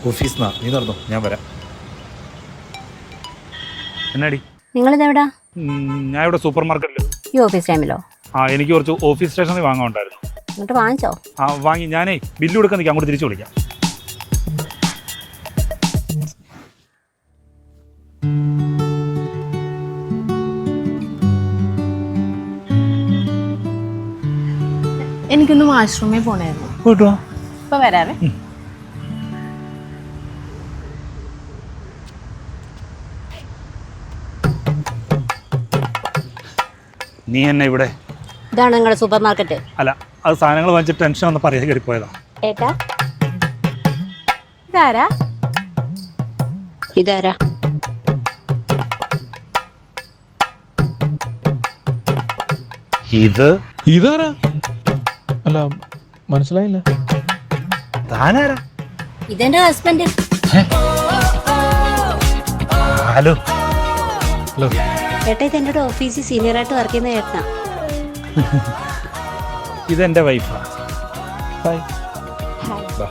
ഓഫീസിൽ നിന്നാ. നീ നടന്നോ, ഞാൻ വരാം. എന്നാടി? നിങ്ങളിതെവിടാ? ഞാൻ ഇവിടെ സൂപ്പർ മാർക്കറ്റിൽ. ഈ ഓഫീസ് ടൈമിലോ? എനിക്ക് കുറച്ച് ഓഫീസ് സ്റ്റേഷനിൽ വാങ്ങാനുണ്ടായിരുന്നു. എന്നിട്ട് വാങ്ങിച്ചോ? വാങ്ങി. ഞാനേ ബില്ല് കൊടുക്കാൻ നിൽക്കാം, അങ്ങോട്ട് തിരിച്ചു വിളിക്കാം. എനിക്കൊന്ന് വാഷ്റൂമിൽ പോണായിരുന്നു. പോയിട്ട് വാ. ഇപ്പൊ വരാവേ. നീ എന്നെ ഇവിടെ? ഇതാണ് നിങ്ങളുടെ സൂപ്പർ മാർക്കറ്റ്? അല്ല, അത് സാധനങ്ങൾ വാങ്ങിച്ചിട്ട് ടെൻഷൻ വന്ന് പറയാൻ കയറി പോയതാ. ഏട്ടാ ഇതാരാ? ഇതാരാ? ഇതാരാ? അല്ല, മനസ്സിലായില്ല. താനാരാ? ഇതെന്റെ ഹസ്ബൻഡ്. ഹലോ. ഹലോ. ഏട്ടാ, ഇത് എന്റെ ഓഫീസിൽ സീനിയറായിട്ട് വർക്ക് ചെയ്യുന്ന ഏട്ടനാ. ഇതെന്റെ വൈഫാ. ഹായ്. ബാ.